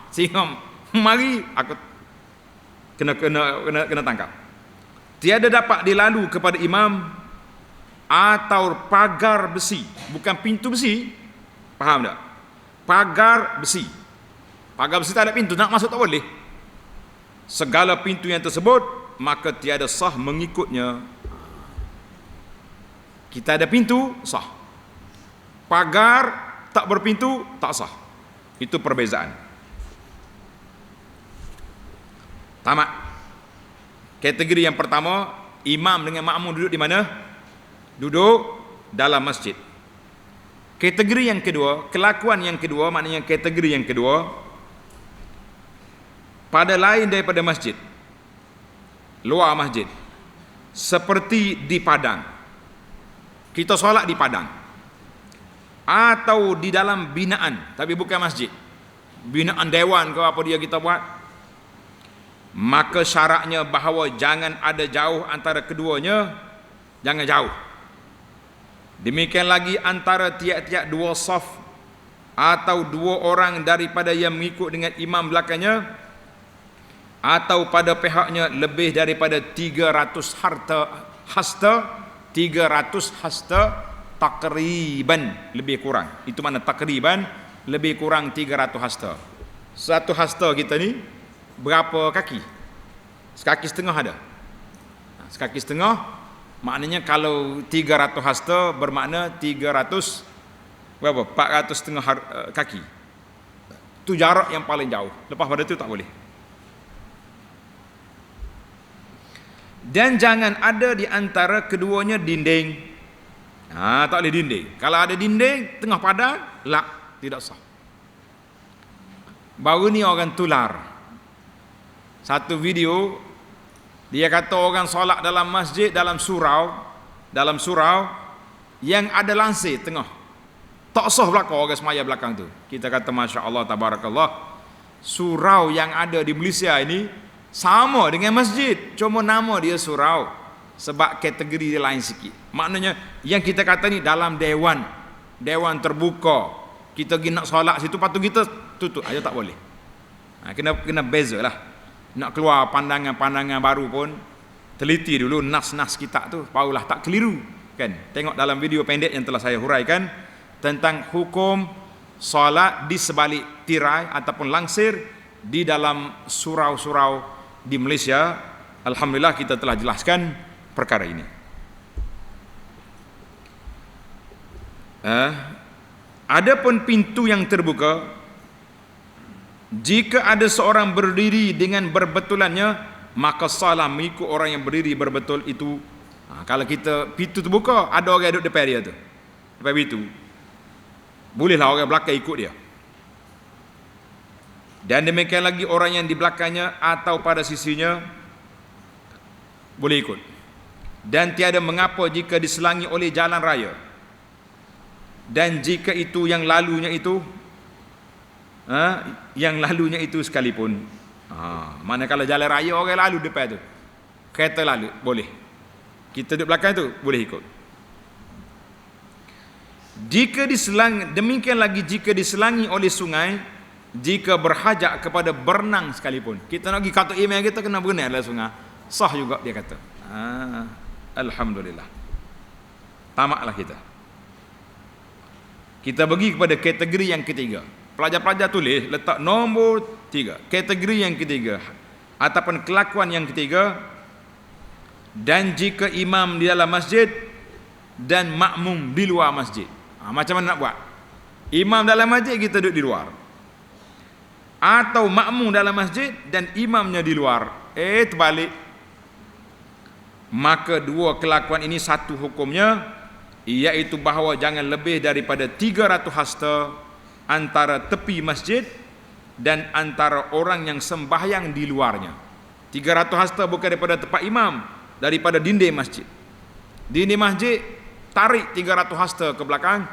Singa mari aku kena tangkap. Tiada dapat dilalu kepada imam atau pagar besi, bukan pintu besi. Faham tak? Pagar besi. Pagar besi tak ada pintu, nak masuk tak boleh. Segala pintu yang tersebut, maka tiada sah mengikutnya. Kita ada pintu, sah. Pagar tak berpintu, tak sah. Itu perbezaan. Tamat. Kategori yang pertama, imam dengan makmum duduk di mana? Duduk dalam masjid. Kategori yang kedua, kelakuan yang kedua, maknanya kategori yang kedua, pada lain daripada masjid, luar masjid, seperti di padang. Kita solat di padang, atau di dalam binaan, tapi bukan masjid, binaan dewan ke apa dia kita buat, maka syaratnya bahawa jangan ada jauh antara keduanya, jangan jauh. Demikian lagi antara tiap-tiap dua saf atau dua orang daripada yang mengikut dengan imam belakangnya, atau pada pihaknya lebih daripada 300 hasta takriban, lebih kurang. Itu mana takriban, lebih kurang 300 hasta. Satu hasta kita ni berapa kaki? Sekaki setengah ada. Sekaki setengah. Maknanya kalau 300 hasta bermakna 300 berapa? 400 setengah kaki. Itu jarak yang paling jauh. Lepas pada itu tak boleh. Dan jangan ada di antara keduanya dinding. Tak boleh dinding. Kalau ada dinding tengah padang, tidak sah. Baru ni orang tular satu video, dia kata orang solat dalam masjid, dalam surau yang ada lansir tengah. Tak sah belakang orang semaya belakang tu. Kita kata Masya Allah, Tabarakallah. Surau yang ada di Malaysia ini sama dengan masjid, cuma nama dia surau sebab kategori dia lain sikit. Maknanya yang kita kata ni dalam dewan terbuka, kita pergi nak solat situ, patut kita tutup aja, tak boleh. Kena beza lah. Nak keluar pandangan-pandangan baru pun teliti dulu nas-nas kitab tu, barulah tak keliru kan. Tengok dalam video pendek yang telah saya huraikan tentang hukum solat di sebalik tirai ataupun langsir di dalam surau-surau di Malaysia. Alhamdulillah kita telah jelaskan perkara ini. Adapun pintu yang terbuka, jika ada seorang berdiri dengan berbetulannya, maka salah mengikut orang yang berdiri berbetul itu. Kalau kita pintu terbuka, ada orang duduk depan dia tu, depan pintu, bolehlah orang belakang ikut dia. Dan demikian lagi orang yang di belakangnya atau pada sisinya boleh ikut. Dan tiada mengapa jika diselangi oleh jalan raya, dan jika itu yang lalunya itu sekalipun. Manakala jalan raya orang lalu depan tu, kereta lalu, boleh. Kita duduk belakang tu, boleh ikut. Demikian lagi jika diselangi oleh sungai, jika berhajat kepada berenang sekalipun. Kita nak pergi kata email kita kena berenang dalam sungai, sah juga dia kata. Alhamdulillah. Tamatlah kita. Kita pergi kepada kategori yang ketiga. Pelajar-pelajar tulis letak nombor 3. Kategori yang ketiga ataupun kelakuan yang ketiga. Dan jika imam di dalam masjid dan makmum di luar masjid. Macam mana nak buat? Imam dalam masjid, kita duduk di luar. Atau makmum dalam masjid dan imamnya di luar. Terbalik. Maka dua kelakuan ini satu hukumnya, iaitu bahawa jangan lebih daripada 300 hasta antara tepi masjid dan antara orang yang sembahyang di luarnya. 300 hasta bukan daripada tempat imam, daripada dinding masjid. Dinding masjid, tarik 300 hasta ke belakang,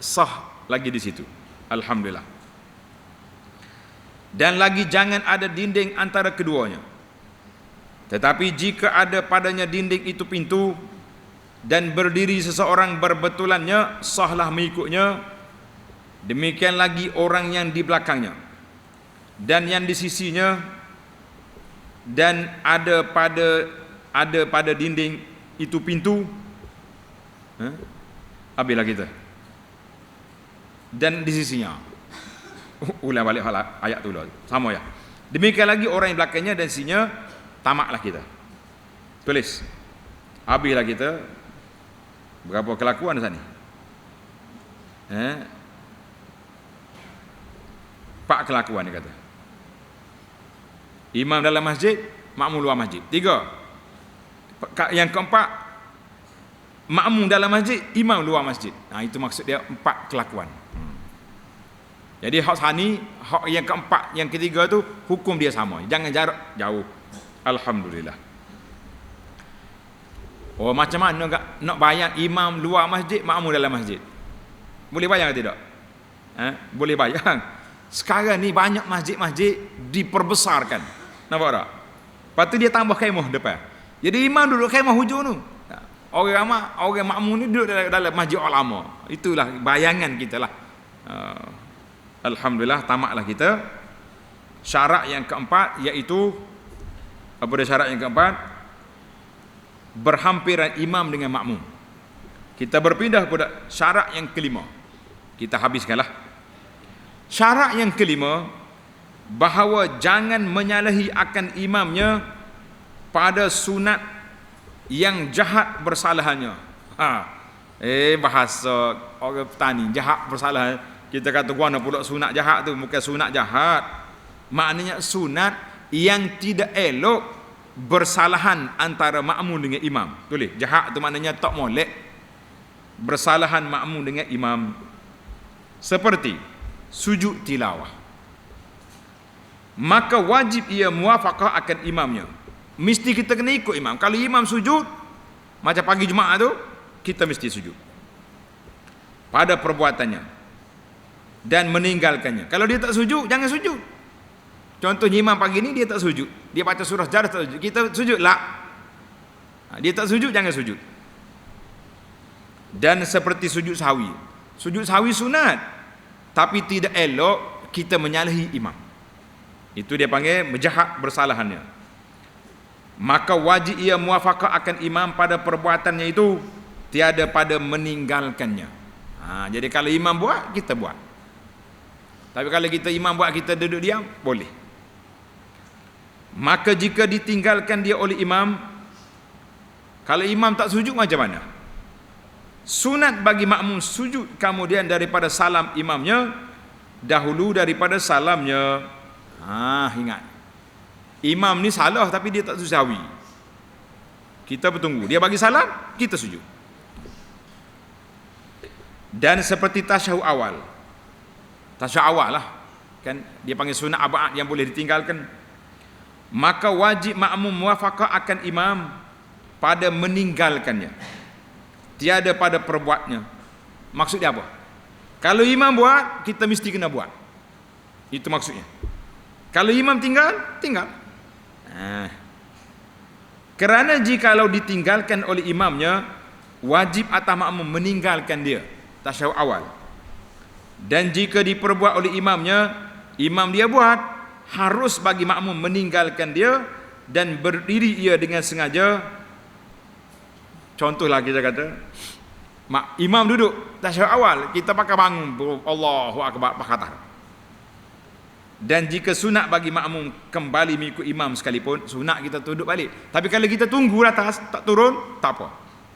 sah lagi di situ. Alhamdulillah. Dan lagi jangan ada dinding antara keduanya. Tetapi jika ada padanya dinding itu pintu dan berdiri seseorang berbetulannya, sahlah mengikutnya. Demikian lagi orang yang di belakangnya dan yang di sisinya, dan ada pada dinding itu pintu. Habislah kita. Dan di sisinya. Ulang balik ayat tu lah. Sama ya. Demikian lagi orang yang belakangnya dan sisinya, tamaklah kita. Tulis. Habislah kita. Berapa kelakuan sana ni? 4 kelakuan dia kata. Imam dalam masjid, makmum luar masjid. 3. Yang keempat, makmum dalam masjid, imam luar masjid. Itu maksud dia 4 kelakuan. Jadi hak sani, hak yang keempat, yang ketiga tu hukum dia sama. Jangan jarak jauh. Alhamdulillah. Macam mana nak bayang imam luar masjid, makmum dalam masjid? Boleh bayang ke tidak? Boleh bayang. Sekarang ni banyak masjid-masjid diperbesarkan. Nampak tak? Lepas tu dia tambah kemah depan. Jadi imam duduk kemah hujung tu. Orang makmum ni duduk dalam masjid ulama. Itulah bayangan kita lah. Alhamdulillah, tamaklah kita. Syarat yang keempat, iaitu apa dia syarat yang keempat? Berhampiran imam dengan makmum. Kita berpindah kepada syarat yang kelima. Kita habiskanlah. Syarat yang kelima, bahawa jangan menyalahi akan imamnya pada sunat yang jahat bersalahannya. Bahasa orang petani, jahat bersalahan. Kita kata guna pula sunat jahat tu, bukan sunat jahat. Maknanya sunat yang tidak elok bersalahan antara makmum dengan imam. Tulis, jahat tu maknanya tak molek. Bersalahan makmum dengan imam. Seperti sujud tilawah. Maka wajib ia muafakah akan imamnya. Mesti kita kena ikut imam. Kalau imam sujud, macam pagi Jumaat tu, kita mesti sujud pada perbuatannya dan meninggalkannya. Kalau dia tak sujud, jangan sujud. Contohnya imam pagi ni dia tak sujud, dia baca surah Jar tak sujud, kita sujud lah. Dia tak sujud, jangan sujud. Dan seperti sujud sahwi. Sujud sahwi sunat, tapi tidak elok kita menyalahi imam. Itu dia panggil berjahat bersalahannya. Maka wajib ia muafakah akan imam pada perbuatannya itu, tiada pada meninggalkannya. Jadi kalau imam buat, kita buat. Tapi kalau kita imam buat, kita duduk diam, boleh. Maka jika ditinggalkan dia oleh imam, kalau imam tak sujud macam mana? Sunat bagi makmum sujud kemudian daripada salam imamnya, dahulu daripada salamnya. Ingat, imam ni salah tapi dia tak sujud. Kita bertunggu, dia bagi salam, kita sujud. Dan seperti tasyahud awal. Tasyahud awal lah, kan dia panggil sunat abad yang boleh ditinggalkan. Maka wajib makmum muafakah akan imam pada meninggalkannya, tiada pada perbuatnya. Maksud dia apa? Kalau imam buat, kita mesti kena buat. Itu maksudnya. Kalau imam tinggal, tinggal. Kerana jikalau ditinggalkan oleh imamnya, wajib atas makmum meninggalkan dia tasyahud awal. Dan jika diperbuat oleh imamnya, imam dia buat, harus bagi makmum meninggalkan dia dan berdiri ia dengan sengaja. Contohlah kita kata, imam duduk tasyahud awal, kita pakai bangun, Allahu Akbar, pakatah. Dan jika sunat bagi makmum kembali mengikut imam sekalipun, sunat kita duduk balik. Tapi kalau kita tunggu atas tak turun, tak apa,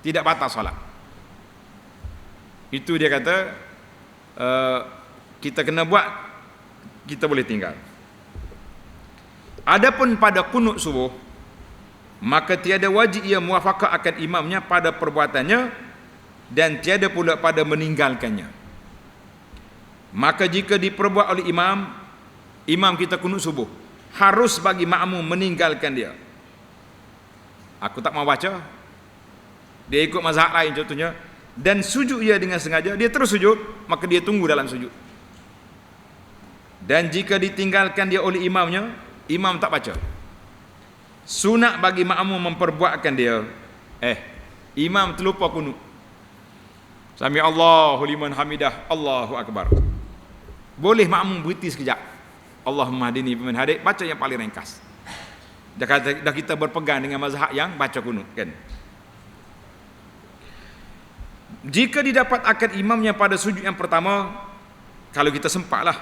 tidak batal solat. Itu dia kata kita kena buat, kita boleh tinggal. Adapun pada kunut subuh, maka tiada wajib ia muwafaqah akan imamnya pada perbuatannya dan tiada pula pada meninggalkannya. Maka jika diperbuat oleh imam kita kunut subuh, harus bagi makmum meninggalkan dia. Aku tak mau baca, dia ikut mazhab lain contohnya, dan sujud ia dengan sengaja, dia terus sujud, maka dia tunggu dalam sujud. Dan jika ditinggalkan dia oleh imamnya, imam tak baca, sunat bagi makmum memperbuatkan dia. Imam terlupa kunut, Sami Allahu liman hamidah, Allahu akbar, boleh makmum berhenti sekejap, Allahumma hadini biman hadait, baca yang paling ringkas. Dah kita berpegang dengan mazhab yang baca kunut kan. Jika didapat akad imamnya pada sujud yang pertama, kalau kita sempatlah,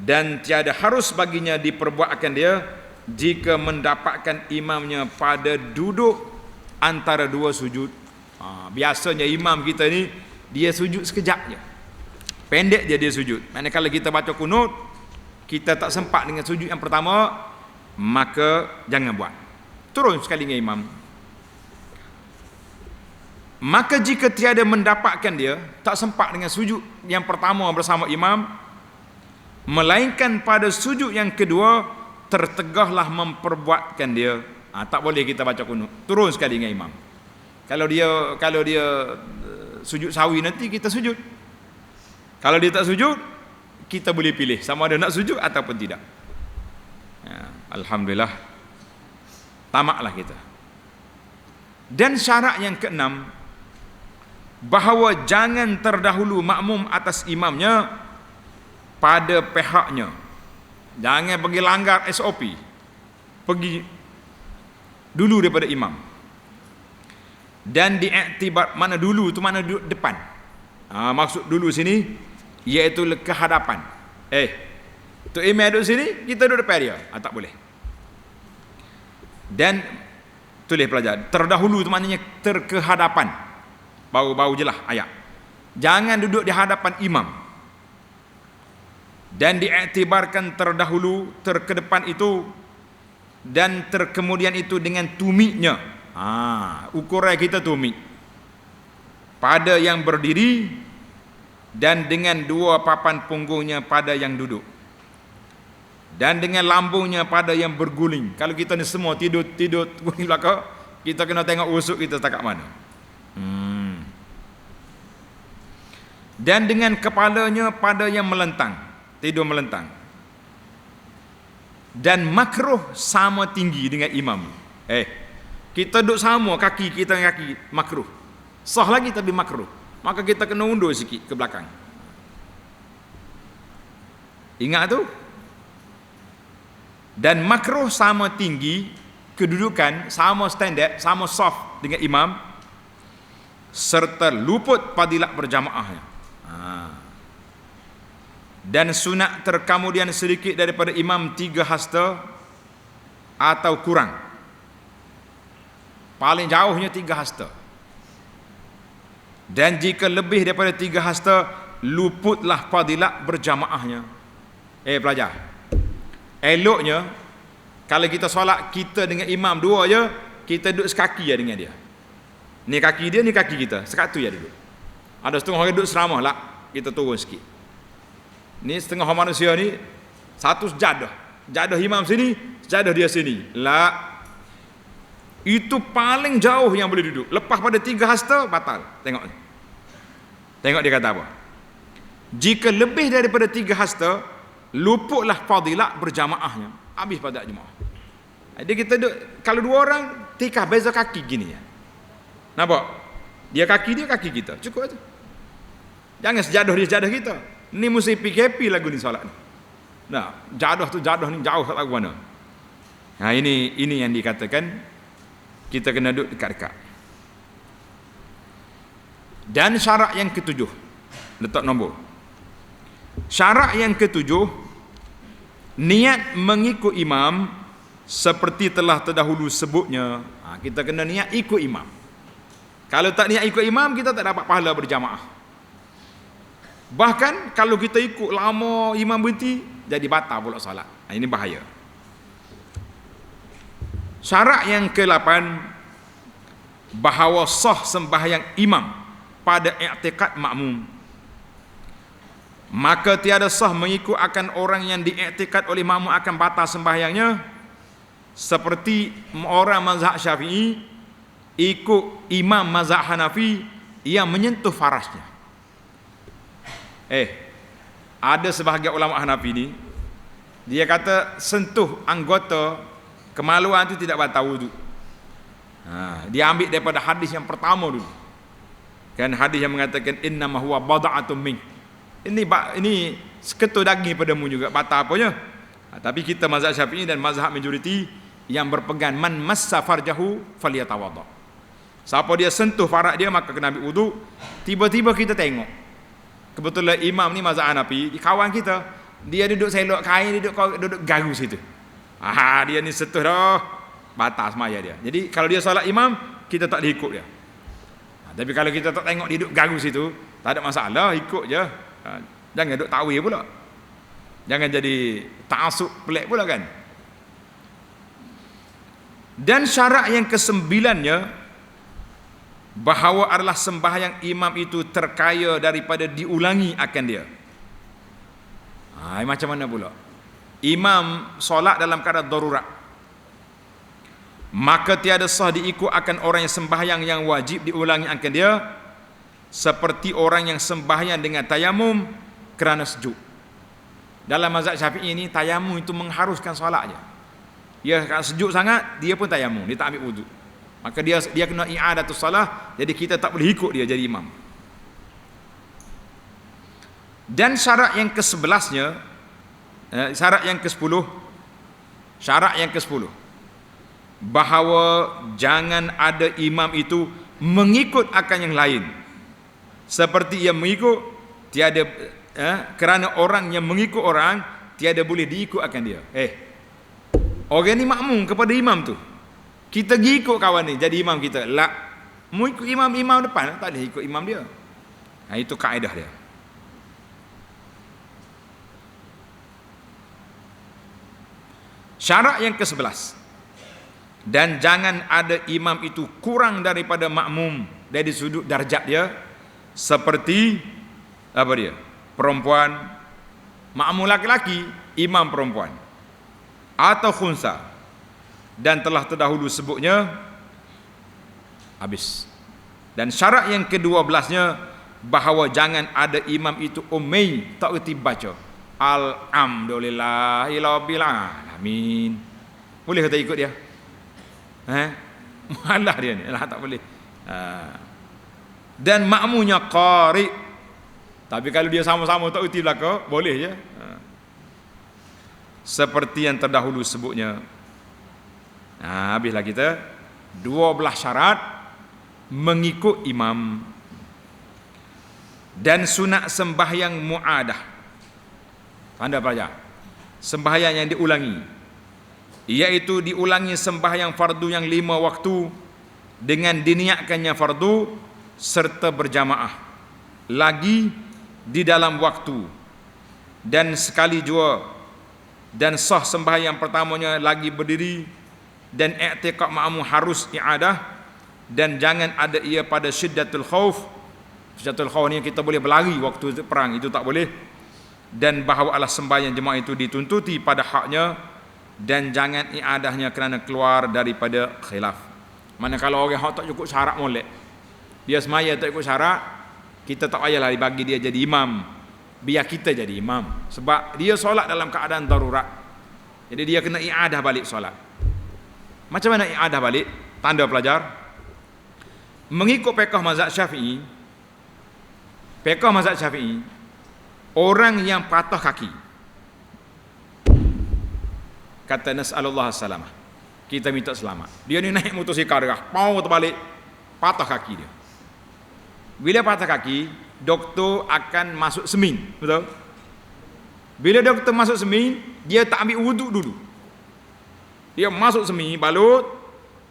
dan tiada harus baginya diperbuatkan dia jika mendapatkan imamnya pada duduk antara dua sujud. Biasanya imam kita ni dia sujud sekejap je, pendek je dia sujud. Maknanya kalau kita baca kunut, kita tak sempat dengan sujud yang pertama, maka jangan buat, turun sekali dengan imam. Maka jika tiada mendapatkan dia, tak sempat dengan sujud yang pertama bersama imam, melainkan pada sujud yang kedua tertegahlah memperbuatkan dia, tak boleh kita baca kunut, turun sekali dengan imam. Kalau dia sujud sawi, nanti kita sujud. Kalau dia tak sujud, kita boleh pilih sama ada nak sujud ataupun tidak. Alhamdulillah, tamaklah kita. Dan syarat yang keenam, bahawa jangan terdahulu makmum atas imamnya pada pihaknya. Jangan pergi langgar SOP, pergi dulu daripada imam. Dan diiktibar, mana dulu tu mana duduk depan. Maksud dulu sini iaitu ke hadapan. Tu imam duduk sini, kita duduk depan dia, tak boleh. Dan tulis pelajar, terdahulu itu maknanya terkehadapan, bau-bau je lah ayat. Jangan duduk di hadapan imam. Dan diiktibarkan terdahulu, terkedepan itu, dan terkemudian itu dengan tumiknya. Ukuran kita tumik pada yang berdiri, dan dengan dua papan punggungnya pada yang duduk, dan dengan lambungnya pada yang berguling. Kalau kita ni semua tidur guling belakang, kita kena tengok usuk kita setakat mana. Dan dengan kepalanya pada yang melentang, tidur melentang. Dan makruh sama tinggi dengan imam. Kita duduk sama kaki kita dengan kaki, makruh. Sah lagi tapi makruh. Maka kita kena undur sikit ke belakang. Ingat tu. Dan makruh sama tinggi kedudukan, sama standard, sama soft dengan imam, serta luput fadilat berjamaahnya. Dan sunat terkemudian sedikit daripada imam 3 hasta atau kurang. Paling jauhnya 3 hasta. Dan jika lebih daripada 3 hasta, luputlah fadilat berjamaahnya. Pelajar, eloknya kalau kita solat kita dengan imam dua je, kita duduk sekaki je dengan dia. Ni kaki dia, ni kaki kita, sekatu je duduk. Ada setengah orang duduk seramah lah, kita turun sikit. Ni setengah manusia ni satu sejadah, jadah imam sini, sejadah dia sini. Itu paling jauh yang boleh duduk. Lepas pada 3 hasta, batal. Tengok dia kata apa. Jika lebih daripada 3 hasta, luputlah fadilat berjamaahnya. Habis pada jemaah. Jadi kita duduk, kalau 2 orang, tikah beza kaki gini ya. Nampak? Dia kaki kita. Cukup tu. Jangan sejadah dia sejadah kita. Ni mesti PKP lagu ni solat ni. Jadah tu jadah ni jauh tak tahu mana. Ini yang dikatakan kita kena duduk dekat-dekat. Dan syarat yang ke-7, letak nombor. Syarat yang ke-7, niat mengikut imam seperti telah terdahulu sebutnya. Kita kena niat ikut imam. Kalau tak niat ikut imam, kita tak dapat pahala berjamaah. Bahkan kalau kita ikut lama imam berhenti, jadi batal pula solat. Ini bahaya. Syarat yang ke-8, bahawa sah sembahyang imam pada i'tikad makmum. Maka tiada sah mengikut akan orang yang diiktikad oleh makmum akan batal sembahyangnya, seperti orang mazhab Syafi'i ikut imam mazhab Hanafi yang menyentuh farasnya. Ada sebahagian ulama Hanafi ni, dia kata sentuh anggota kemaluan itu tidak batal wudu. Dia ambil daripada hadis yang pertama dulu. Kan hadis yang mengatakan innama huwa bada'atun min. Ini seketul daging padamu juga, batal apanya. Tapi kita mazhab Syafi'i dan mazhab majoriti yang berpegang man massa farjahu falyatawadda. Siapa dia sentuh farak dia maka kena ambil wudu. Tiba-tiba kita tengok, kebetulan imam ni mazhab Hanafi, kawan kita, dia duduk selok kain, duduk garu situ. Dia ni sentuh dah, batal semaya dia. Jadi kalau dia solat imam, kita tak diikut dia. Tapi kalau kita tak tengok dia duduk garu situ, tak ada masalah, ikut je. Jangan duduk tawi pula. Jangan jadi ta'assub pelik pula kan. Dan syarat yang ke-9-nya, bahawa adalah sembahyang imam itu terkaya daripada diulangi akan dia. Macam mana pula? Imam solat dalam keadaan darurat, maka tiada sah diikut akan orang yang sembahyang yang wajib diulangi akan dia, seperti orang yang sembahyang dengan tayamum kerana sejuk. Dalam mazhab Syafi'i ini, tayamum itu mengharuskan solatnya. Dia kalau sejuk sangat, dia pun tayamum, dia tak ambil wudu. Maka dia kena i'adatus salah, jadi kita tak boleh ikut dia jadi imam. Dan syarat yang ke-11-nya, syarat yang ke-10, bahawa jangan ada imam itu mengikut akan yang lain. Seperti ia mengikut, tiada kerana orang yang mengikut orang tiada boleh diikut akan dia. Orang ni makmum kepada imam tu, kita pergi ikut kawan ni jadi imam kita. Mau ikut imam depan, tak boleh ikut imam dia. Itu kaedah dia. Syarat yang ke-11, dan jangan ada imam itu kurang daripada makmum dari sudut darjat dia, seperti perempuan, makmum laki-laki, imam perempuan, atau khunsa. Dan telah terdahulu sebutnya, habis. Dan syarat yang ke-12-nya, bahawa jangan ada imam itu ummi, tak erti baca alhamdulillahirabbil alamin. Boleh kita ikut dia? Malah dia ni, tak boleh. Dan makmunya qari, tapi kalau dia sama-sama tak erti belaka, boleh je. Seperti yang terdahulu sebutnya. Habislah kita 12 syarat mengikut imam. Dan sunat sembahyang mu'adah, tanda pelajar, sembahyang yang diulangi, iaitu diulangi sembahyang fardu yang 5 waktu dengan diniatkannya fardu serta berjamaah lagi di dalam waktu, dan sekali jua, dan sah sembahyang pertamanya lagi berdiri, dan i'tikad makmum harus i'adah, dan jangan ada ia pada syiddatul khauf. Syiddatul khauf ni kita boleh berlari waktu perang, itu tak boleh. Dan bahawa alah sembahyang jemaah itu dituntuti pada haknya, dan jangan i'adahnya kerana keluar daripada khilaf. Mana kalau orang hak tak cukup syarat molek, dia semaya tak ikut syarat, kita tak payahlah bagi dia jadi imam, biar kita jadi imam, sebab dia solat dalam keadaan darurat. Jadi dia kena i'adah balik solat. Macam mana i'adah balik? Tanda pelajar, mengikut fiqh mazhab Syafi'i, orang yang patah kaki, kata nas'alullah salamah, kita minta selamat, dia ni naik motosikal dah, mau terbalik, patah kaki dia. Bila patah kaki, doktor akan masuk semin, betul? Bila doktor masuk semin, dia tak ambil wuduk dulu. Dia masuk semin, balut,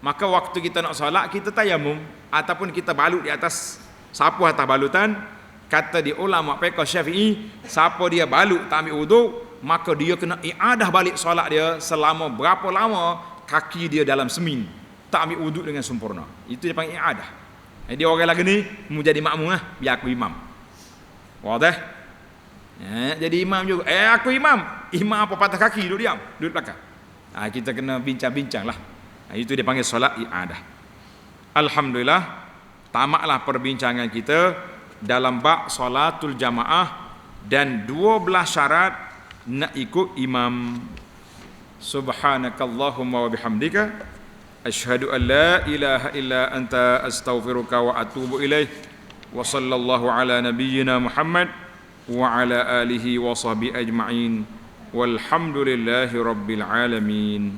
maka waktu kita nak solat kita tayamum ataupun kita balut di atas sapu atas balutan. Kata di ulama fiqh Syafi'i, siapa dia balut tak ambil wuduk, maka dia kena i'adah balik solat dia selama berapa lama kaki dia dalam semin, tak ambil wuduk dengan sempurna. Itu dia panggil i'adah. Dia orang lagi ni mau jadi makmum lah, biar aku imam. Wadah? Jadi imam juga. Aku imam. Imam apa patah kaki duduk diam, duduk belakang. Kita kena bincang-bincang lah. Itu dia panggil solat i'adah. Alhamdulillah, tamatlah perbincangan kita dalam bab solatul jamaah dan 12 syarat nak ikut imam. Subhanakallahumma wa bihamdika asyhadu an la ilaha illa anta astaghfiruka wa atubu ilaih. Wa sallallahu ala nabiyyina Muhammad wa ala alihi wa sahbihi ajma'in. Walhamdulillahi rabbil alamin.